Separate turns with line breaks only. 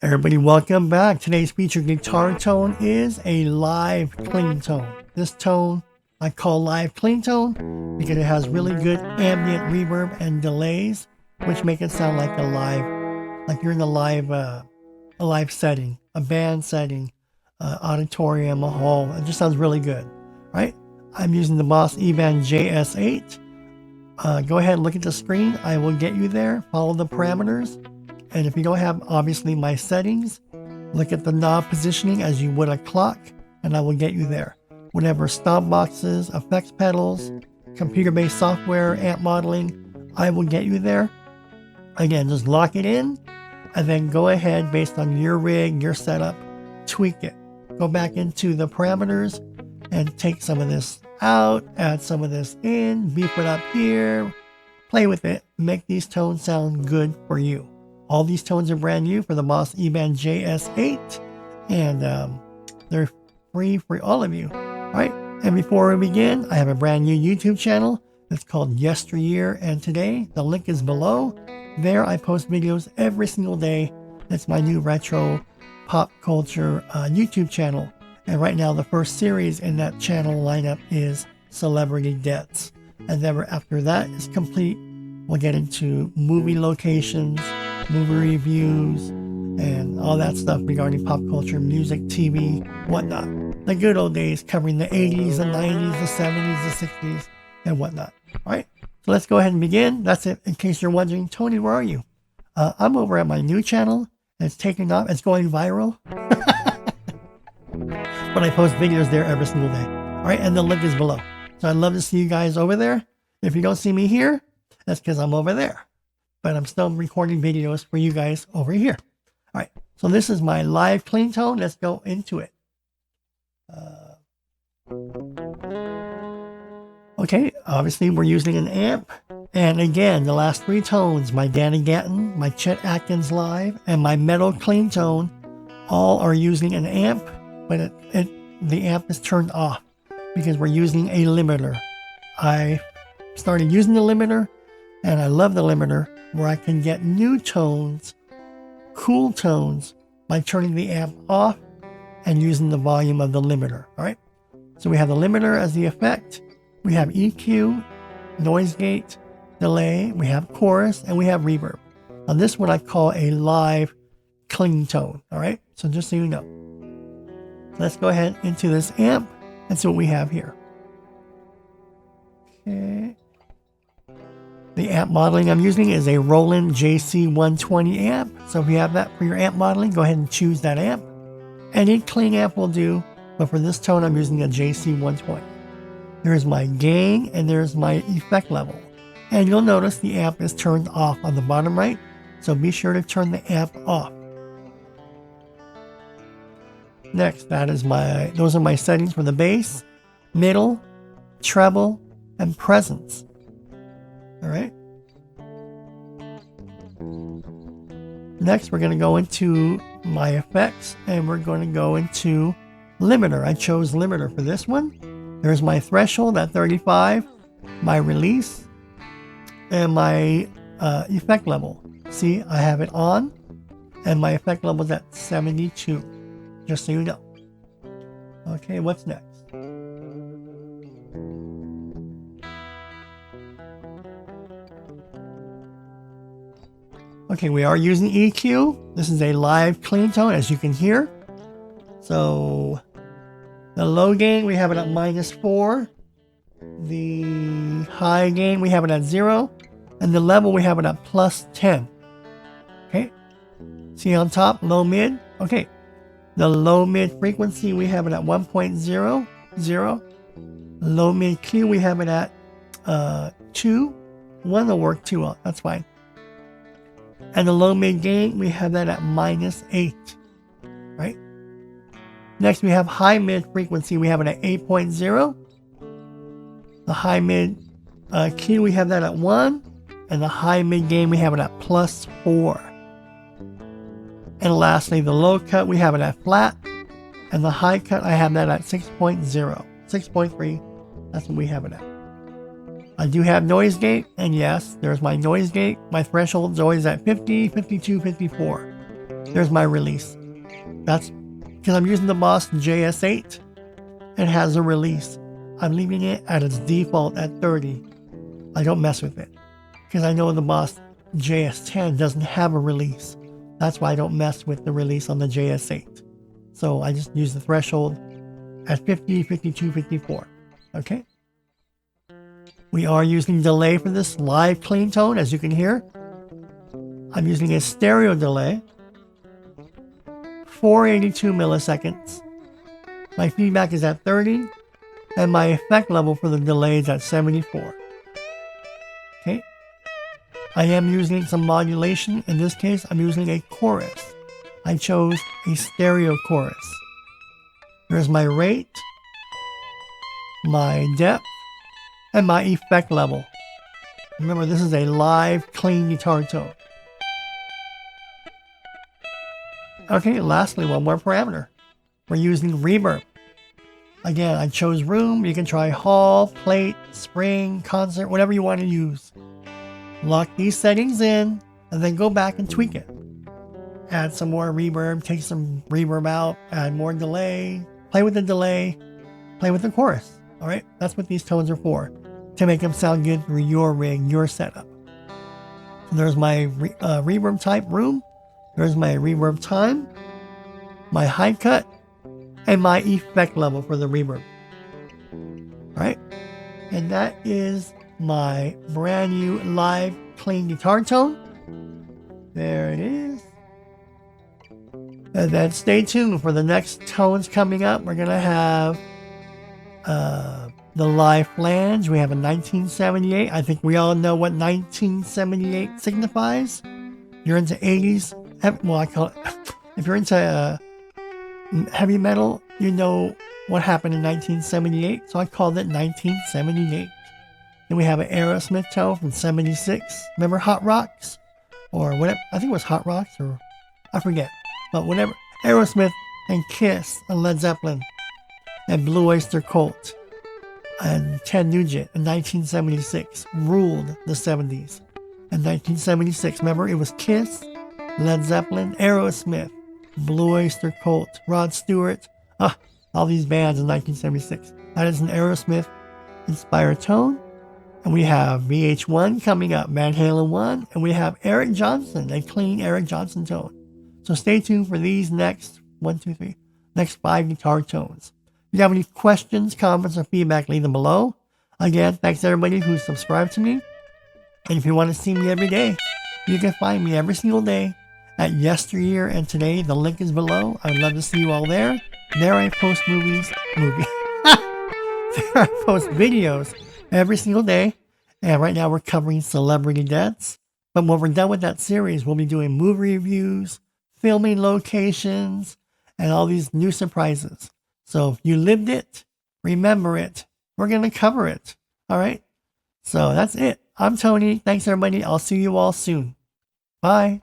Everybody, welcome back. Today's featured guitar tone is a live clean tone. This tone I call live clean tone because it has really good ambient reverb and delays, which make it sound like like you're in a live setting, a band setting, auditorium, a hall. It just sounds really good, right? I'm using the Boss eBand JS-8. Go ahead and look at the screen. I will get you there. Follow the parameters. And if you don't have, obviously, my settings, look at the knob positioning as you would a clock, and I will get you there. Whatever stop boxes, effects pedals, computer-based software, amp modeling, I will get you there. Again, just lock it in, and then go ahead, based on your rig, your setup, tweak it. Go back into the parameters and take some of this out, add some of this in, beef it up here, play with it, make these tones sound good for you. All these tones are brand new for the Boss eBand JS-8, and they're free for all of you. All right, and before we begin, I have a brand new YouTube channel. It's called Yesteryear, and today the link is below. There I post videos every single day. It's my new retro pop culture YouTube channel, and right now the first series in that channel lineup is Celebrity Deaths, and then after that is complete, we'll get into movie locations, movie reviews, and all that stuff regarding pop culture, music, TV, whatnot. The good old days covering the 80s, the 90s, the 70s, the 60s, and whatnot. All right, so let's go ahead and begin. That's it. In case you're wondering, Tony, where are you? I'm over at my new channel. It's taking off. It's going viral. But I post videos there every single day. All right, and the link is below. So I'd love to see you guys over there. If you don't see me here, that's because I'm over there. But I'm still recording videos for you guys over here. All right, so this is my live clean tone. Let's go into it. Okay, obviously we're using an amp. And again, the last three tones, my Danny Gatton, my Chet Atkins Live, and my metal clean tone, all are using an amp, but the amp is turned off because we're using a limiter. I started using the limiter, and I love the limiter, where I can get new tones, cool tones, by turning the amp off and using the volume of the limiter. All right, so we have the limiter as the effect, we have EQ, noise gate, delay, we have chorus, and we have reverb. Now this one I call a live clean tone. All right, so just so you know. Let's go ahead into this amp and see what we have here. Okay. The amp modeling I'm using is a Roland JC120 amp. So if you have that for your amp modeling, go ahead and choose that amp. Any clean amp will do, but for this tone, I'm using a JC120. There's my gain and there's my effect level. And you'll notice the amp is turned off on the bottom right, so be sure to turn the amp off. Next, those are my settings for the bass, middle, treble, and presence. All right. Next, we're going to go into my effects, and we're going to go into limiter. I chose limiter for this one. There's my threshold at 35, my release, and my effect level. See, I have it on, and my effect level is at 72, just so you know. Okay, what's next? Okay, we are using EQ. This is a live clean tone, as you can hear. So the low gain, we have it at -4. The high gain, we have it at 0. And the level, we have it at +10. Okay. See on top, low, mid. Okay. The low mid frequency, we have it at 1.00. Low mid Q, we have it at 2. 1 will work, 2 will. That's fine. And the low mid gain, we have that at -8. Right? Next, we have high mid frequency. We have it at 8.0. The high mid Q, we have that at 1. And the high mid gain, we have it at +4. And lastly, the low cut, we have it at flat. And the high cut, I have that at 6.0. 6.3. That's what we have it at. I do have noise gate. And yes, there's my noise gate. My threshold is always at 50, 52, 54. There's my release. That's because I'm using the Boss JS-8. It has a release. I'm leaving it at its default at 30. I don't mess with it because I know the Boss JS-10 doesn't have a release. That's why I don't mess with the release on the JS-8. So I just use the threshold at 50, 52, 54. Okay. We are using delay for this live clean tone, as you can hear. I'm using a stereo delay. 482 milliseconds. My feedback is at 30. And my effect level for the delay is at 74. Okay. I am using some modulation. In this case, I'm using a chorus. I chose a stereo chorus. There's my rate, my depth, and my effect level. Remember, this is a live, clean guitar tone. Okay, lastly, one more parameter. We're using reverb. Again, I chose room. You can try hall, plate, spring, concert, whatever you want to use. Lock these settings in, and then go back and tweak it. Add some more reverb, take some reverb out, add more delay, play with the delay, play with the chorus. All right, that's what these tones are for, to make them sound good for your rig, your setup. So there's my reverb type room. There's my reverb time, my high cut, and my effect level for the reverb. All right, and that is my brand new live clean guitar tone. There it is. And then stay tuned for the next tones coming up. We're gonna have the live flange. We have a 1978. I think we all know what 1978 signifies. You're into 80s. Well, I call it. If you're into heavy metal, you know what happened in 1978. So I called it 1978. Then we have an Aerosmith tone from 76. Remember Hot Rocks? Or whatever. I think it was Hot Rocks, or I forget. But whatever. Aerosmith and Kiss and Led Zeppelin and Blue Oyster Cult and Ted Nugent in 1976 ruled the 70s. In 1976, remember, it was Kiss, Led Zeppelin, Aerosmith, Blue Oyster Cult, Rod Stewart, all these bands in 1976. That is an Aerosmith inspired tone. And we have VH1 coming up, Van Halen 1, and we have Eric Johnson, a clean Eric Johnson tone. So stay tuned for these next 5 guitar tones. If you have any questions, comments, or feedback, leave them below. Again, thanks to everybody who's subscribed to me. And if you want to see me every day, you can find me every single day at Yesteryear and Today. The link is below. I'd love to see you all there. There I post There I post videos every single day. And right now we're covering celebrity deaths. But when we're done with that series, we'll be doing movie reviews, filming locations, and all these new surprises. So if you lived it, remember it. We're going to cover it. All right? So that's it. I'm Tony. Thanks, everybody. I'll see you all soon. Bye.